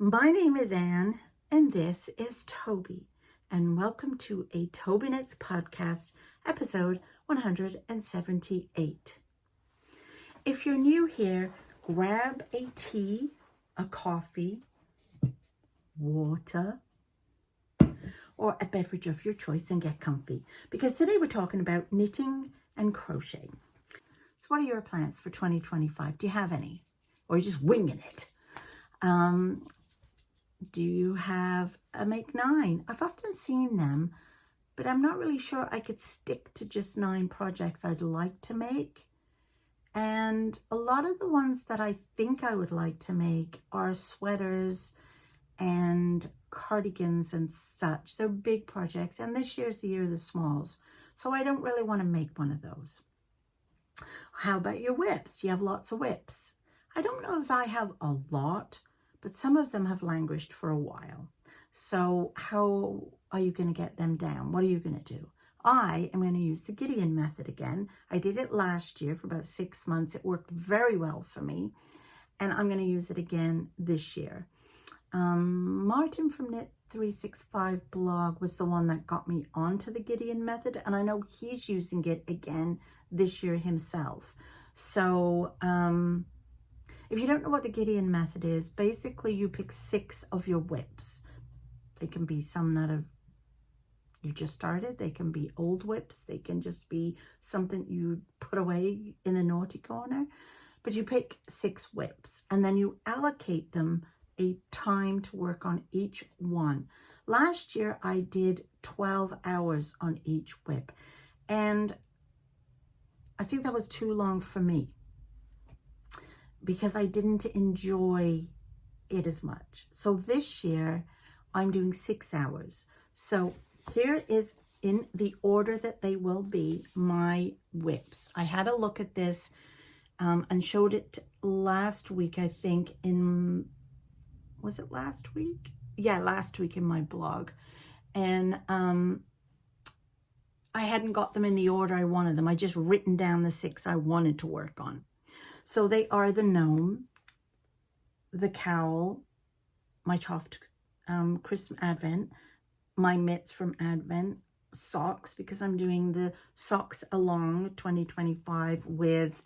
My name is Anne, and this is Toby, and welcome to a Tobyknits Podcast, episode 178. If you're new here, grab a tea, a coffee, water, or a beverage of your choice and get comfy, because today we're talking about knitting and crocheting. So what are your plans for 2025? Do you have any? Or are you just winging it? Do you have a Make 9? I've often seen them, but I'm not really sure I could stick to just 9 projects I'd like to make. And a lot of the ones that I think I would like to make are sweaters and cardigans and such. They're big projects, and this year's the year of the smalls, so I don't really want to make one of those. How about your whips? Do you have lots of whips? I don't know if I have a lot, but some of them have languished for a while. So how are you going to get them down? What are you going to do? I am going to use the Gideon method again. I did it last year for about 6 months. It worked very well for me, and I'm going to use it again this year. Martin from Knit 365 blog was the one that got me onto the Gideon method, and I know he's using it again this year himself. So if you don't know what the Gideon method is, basically you pick 6 of your whips. They can be some that you just started. They can be old whips. They can just be something you put away in the naughty corner. But you pick 6 whips, and then you allocate them a time to work on each one. Last year I did 12 hours on each whip, and I think that was too long for me because I didn't enjoy it as much. So this year I'm doing 6 hours. So here is, in the order that they will be, my whips. I had a look at this and showed it last week, I think, was it last week? Yeah, last week in my blog. And I hadn't got them in the order I wanted them. I just written down the 6 I wanted to work on. So they are the gnome, the cowl, my chopped Christmas Advent, my mitts from Advent, socks, because I'm doing the Sox-Along 2025 with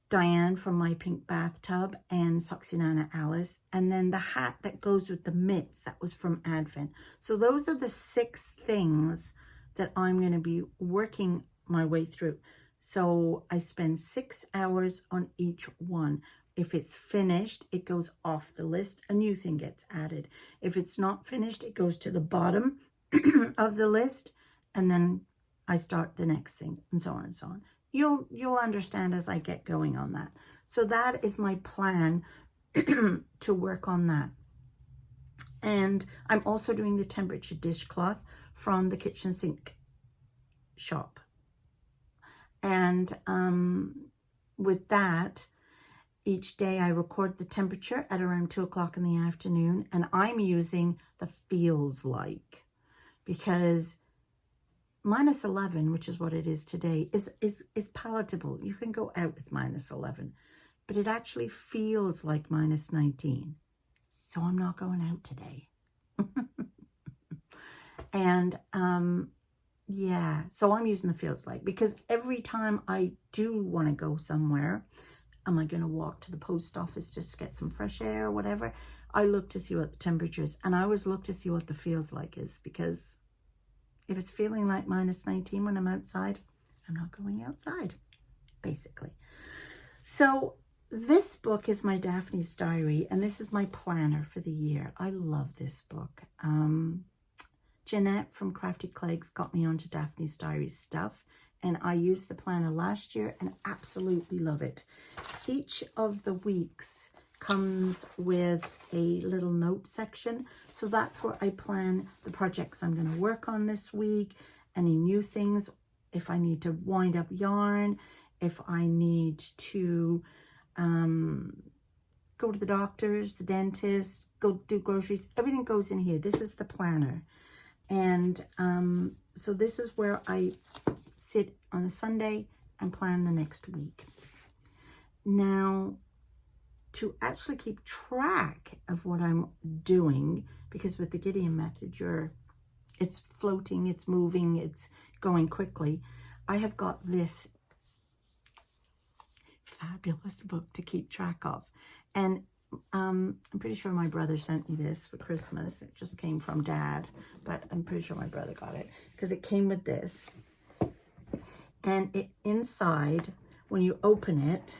Diane from My Pink Bathtub and Soxy Alice, and then the hat that goes with the mitts, that was from Advent. So those are the 6 things that I'm going to be working my way through. So I spend 6 hours on each one. If it's finished, it goes off the list. A new thing gets added. If it's not finished, it goes to the bottom of the list, and then I start the next thing, and so on and so on. You'll understand as I get going on that. So that is my plan to work on that. And I'm also doing the temperature dishcloth from the kitchen sink shop. And with that, each day I record the temperature at around 2 o'clock in the afternoon, and I'm using the feels like, because -11, which is what it is today, is palatable. You can go out with -11, but it actually feels like -19. So I'm not going out today. And yeah, so I'm using the feels like, because every time I do want to go somewhere, am I going to walk to the post office just to get some fresh air or whatever, I look to see what the temperature is, and I always look to see what the feels like is, because if it's feeling like -19 when I'm outside, I'm not going outside, basically. So this book is my Daphne's Diary, and this is my planner for the year. I love this book. Jeanette from Crafty Clegs got me onto Daphne's Diary stuff, and I used the planner last year and absolutely love it. Each of the weeks comes with a little note section, so that's where I plan the projects I'm going to work on this week, any new things, if I need to wind up yarn, if I need to go to the doctors, the dentist, go do groceries, everything goes in here. This is the planner. And so this is where I sit on a Sunday and plan the next week. Now, to actually keep track of what I'm doing, because with the Gideon method, it's floating, it's moving, it's going quickly. I have got this fabulous book to keep track of. And I'm pretty sure my brother sent me this for Christmas. It just came from Dad, but I'm pretty sure my brother got it because it came with this. And it inside, when you open it,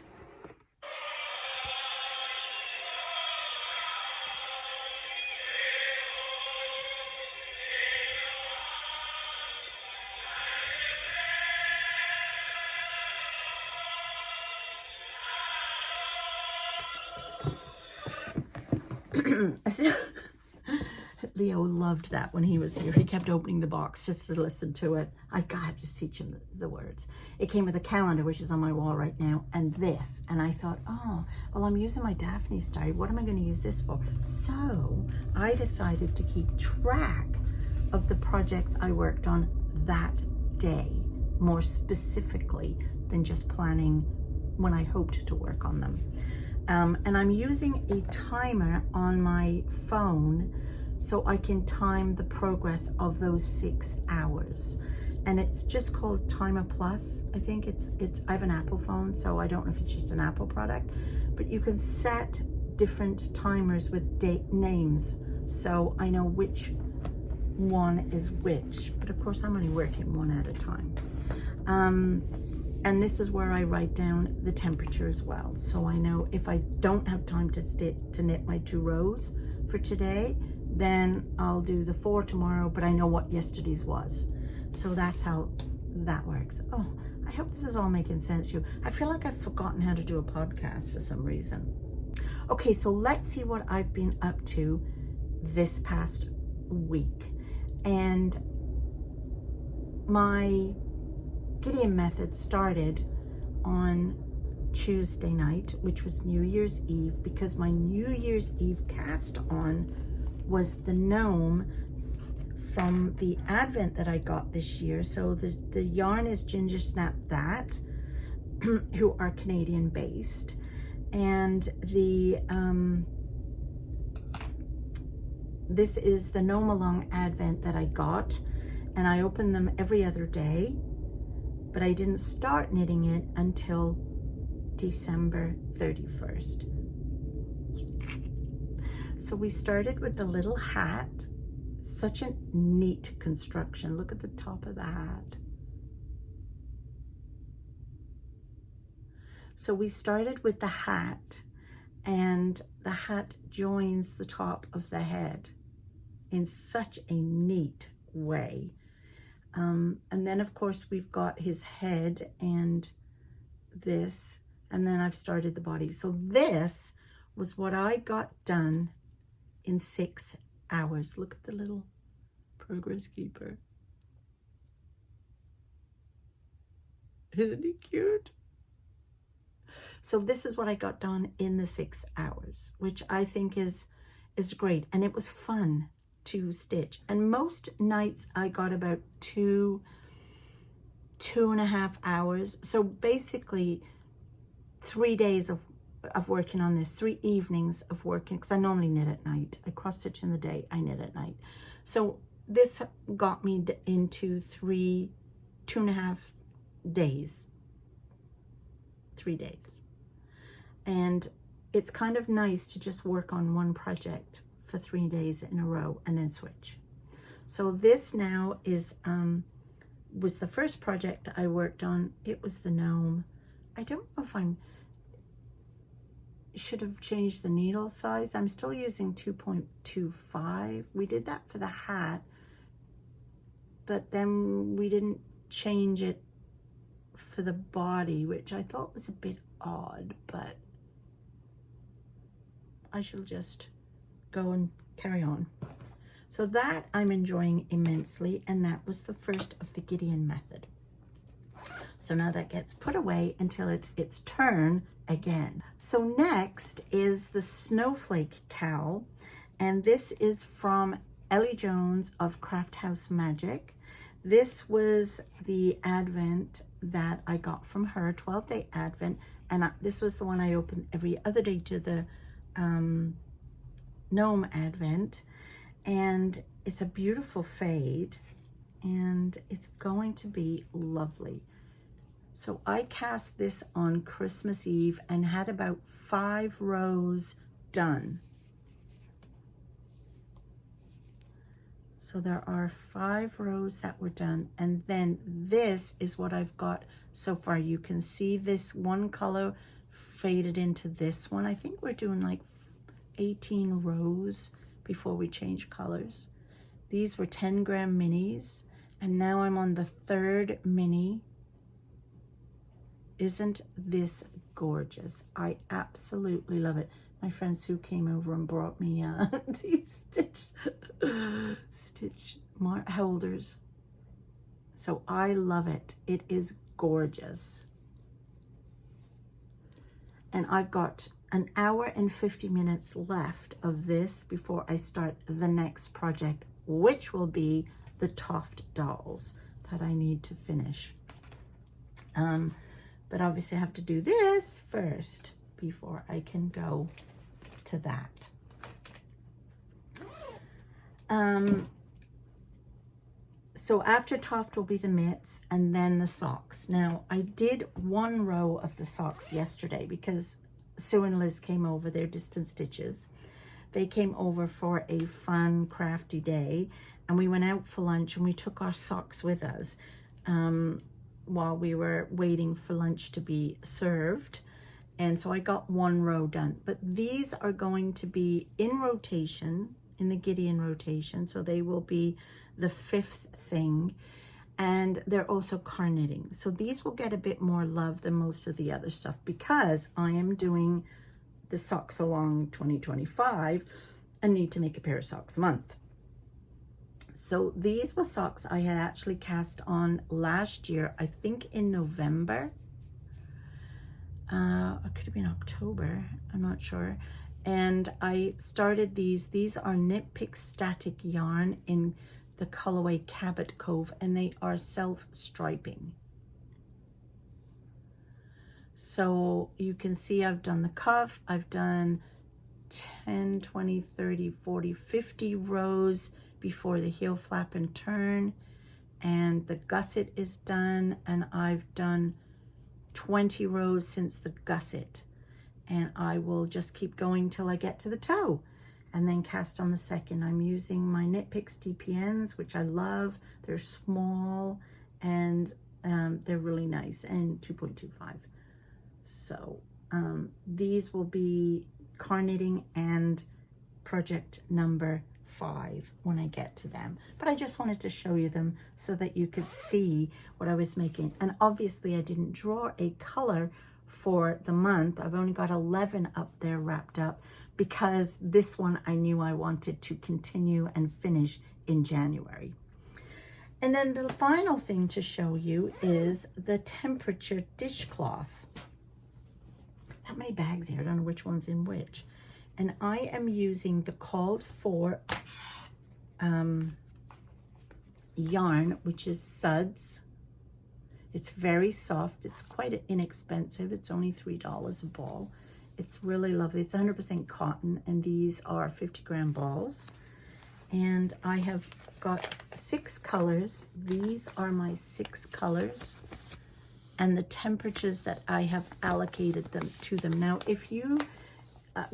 Leo loved that when he was here. He kept opening the box just to listen to it. I have to teach him the words. It came with a calendar, which is on my wall right now, and this. And I thought, oh, well, I'm using my Daphne's diary. What am I going to use this for? So I decided to keep track of the projects I worked on that day, more specifically than just planning when I hoped to work on them. And I'm using a timer on my phone so I can time the progress of those 6 hours. And it's just called Timer Plus. I think I have an Apple phone, so I don't know if it's just an Apple product, but you can set different timers with date names, so I know which one is which. But of course, I'm only working one at a time. And this is where I write down the temperature as well. So I know if I don't have time to knit my 2 rows for today, then I'll do the 4 tomorrow, but I know what yesterday's was. So that's how that works. Oh, I hope this is all making sense to you. I feel like I've forgotten how to do a podcast for some reason. Okay, so let's see what I've been up to this past week. And my Gideon method started on Tuesday night, which was New Year's Eve, because my New Year's Eve cast on was the gnome from the Advent that I got this year. So the yarn is Ginger Snap That, who are Canadian based, and this is the Gnome-Along Advent that I got, and I open them every other day, but I didn't start knitting it until December 31st. So we started with the little hat. Such a neat construction. Look at the top of the hat. So we started with the hat, and the hat joins the top of the head in such a neat way. And then of course we've got his head and this, and then I've started the body. So this was what I got done in 6 hours. Look at the little progress keeper. Isn't he cute? So this is what I got done in the 6 hours, which I think is great. And it was fun to stitch. And most nights I got about 2.5 hours. So basically 3 days of working on this, 3 evenings of working, because I normally knit at night. I cross stitch in the day, I knit at night. So this got me into 2.5 days, 3 days. And it's kind of nice to just work on one project for 3 days in a row and then switch. So this now is was the first project I worked on. It was the gnome. I don't know if should have changed the needle size. I'm still using 2.25. We did that for the hat, but then we didn't change it for the body, which I thought was a bit odd, but I shall just go and carry on. So that I'm enjoying immensely, and that was the first of the Gideon method. So now that gets put away until it's its turn again. So next is the Snowflake Cowl, and this is from Ellie Jones of Craft House Magic. This was the Advent that I got from her, 12-day Advent, and this was the one I opened every other day to the Gnome Advent, and it's a beautiful fade, and it's going to be lovely. So I cast this on Christmas Eve and had about 5 rows done. So there are 5 rows that were done, and then this is what I've got so far. You can see this one color faded into this one. I think we're doing like 18 rows before we change colors. These were 10-gram minis, and now I'm on the 3rd mini. Isn't this gorgeous? I absolutely love it. My friend Sue came over and brought me these stitch holders. So I love it. It is gorgeous. And I've got an hour and 50 minutes left of this before I start the next project, which will be the Toft dolls that I need to finish. But obviously I have to do this first before I can go to that. So after Toft will be the mitts and then the socks. Now I did 1 row of the socks yesterday because Sue and Liz came over, they're Distance Stitches. They came over for a fun, crafty day, and we went out for lunch and we took our socks with us while we were waiting for lunch to be served. And so I got 1 row done, but these are going to be in rotation, in the Gideon rotation. So they will be the 5th thing, and they're also car knitting. So these will get a bit more love than most of the other stuff because I am doing the Sox-Along 2025 and need to make a pair of socks a month. So these were socks I had actually cast on last year, I think in November. It could have been October, I'm not sure. And I started these. These are Knit Pick Static yarn in the colorway Cabot Cove, and they are self-striping. So you can see I've done the cuff, I've done 10, 20, 30, 40, 50 rows before the heel flap and turn, and the gusset is done, and I've done 20 rows since the gusset, and I will just keep going till I get to the toe and then cast on the second. I'm using my Knit Picks DPNs, which I love. They're small and they're really nice, and 2.25. So these will be car knitting and project number 5 when I get to them. But I just wanted to show you them so that you could see what I was making. And obviously I didn't draw a color for the month. I've only got 11 up there wrapped up because this one I knew I wanted to continue and finish in January. And then the final thing to show you is the temperature dishcloth. How many bags here? I don't know which one's in which. And I am using the called for yarn, which is Suds. It's very soft. It's quite inexpensive. It's only $3 a ball. It's really lovely. It's 100% cotton, and these are 50-gram balls. And I have got 6 colors. These are my 6 colors and the temperatures that I have allocated them to them. Now, if you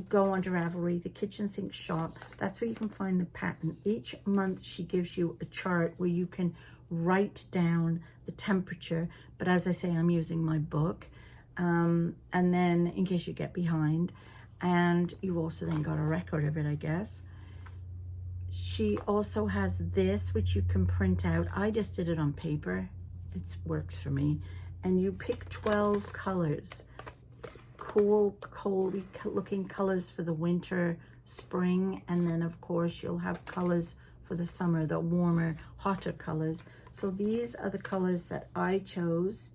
go onto Ravelry, the kitchen sink shop, that's where you can find the pattern. Each month she gives you a chart where you can write down the temperature, but as I say, I'm using my book, and then in case you get behind, and you also then got a record of it, I guess. She also has this, which you can print out. I just did it on paper. It works for me. And you pick 12 colors. Cool, coldy looking colors for the winter, spring, and then of course you'll have colors for the summer, the warmer, hotter colors. So these are the colors that I chose,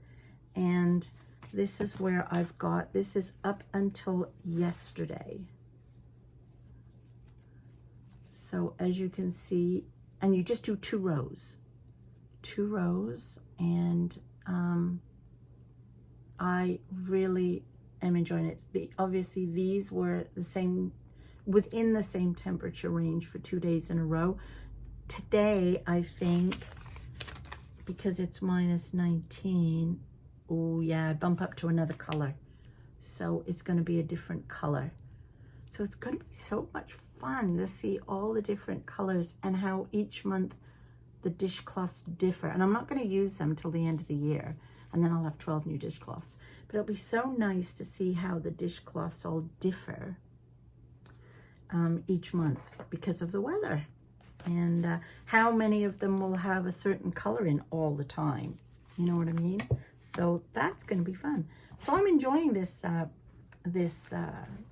and this is where I've got, this is up until yesterday. So as you can see, and you just do 2 rows, and I really am enjoying it. Obviously these were the same, within the same temperature range for 2 days in a row. Today, I think, because it's -19, oh yeah, I bump up to another color. So it's going to be a different color. So it's going to be so much fun to see all the different colors and how each month the dishcloths differ. And I'm not going to use them till the end of the year. And then I'll have 12 new dishcloths. But it'll be so nice to see how the dishcloths all differ each month because of the weather. And how many of them will have a certain color in all the time. You know what I mean? So that's going to be fun. So I'm enjoying this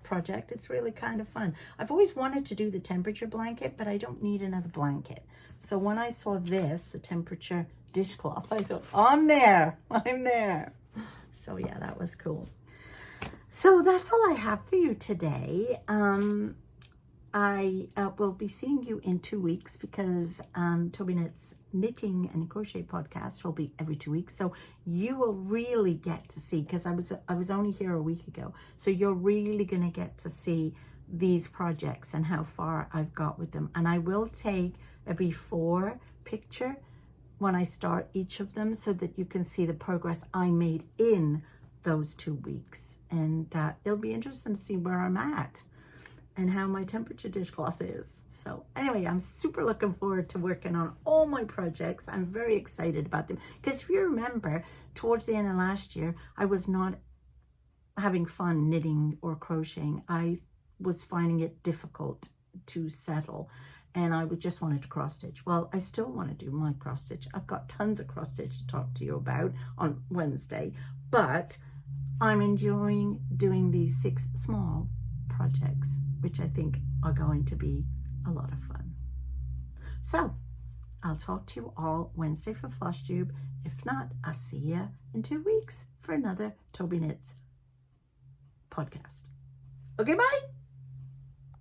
project. It's really kind of fun. I've always wanted to do the temperature blanket, but I don't need another blanket. So when I saw this, the temperature dishcloth, I thought, I'm there. So yeah, that was cool. So that's all I have for you today. I will be seeing you in 2 weeks because Tobyknits Knitting and Crochet Podcast will be every 2 weeks. So you will really get to see, because I was only here a week ago. So you're really going to get to see these projects and how far I've got with them. And I will take a before picture when I start each of them so that you can see the progress I made in those 2 weeks. And it'll be interesting to see where I'm at and how my temperature dishcloth is. So anyway, I'm super looking forward to working on all my projects. I'm very excited about them. Because if you remember, towards the end of last year, I was not having fun knitting or crocheting. I was finding it difficult to settle. And I just wanted to cross stitch. Well, I still want to do my cross stitch. I've got tons of cross stitch to talk to you about on Wednesday. But I'm enjoying doing these 6 small projects, which I think are going to be a lot of fun. So I'll talk to you all Wednesday for Flosstube. If not, I'll see you in 2 weeks for another Tobyknits podcast. Okay, bye.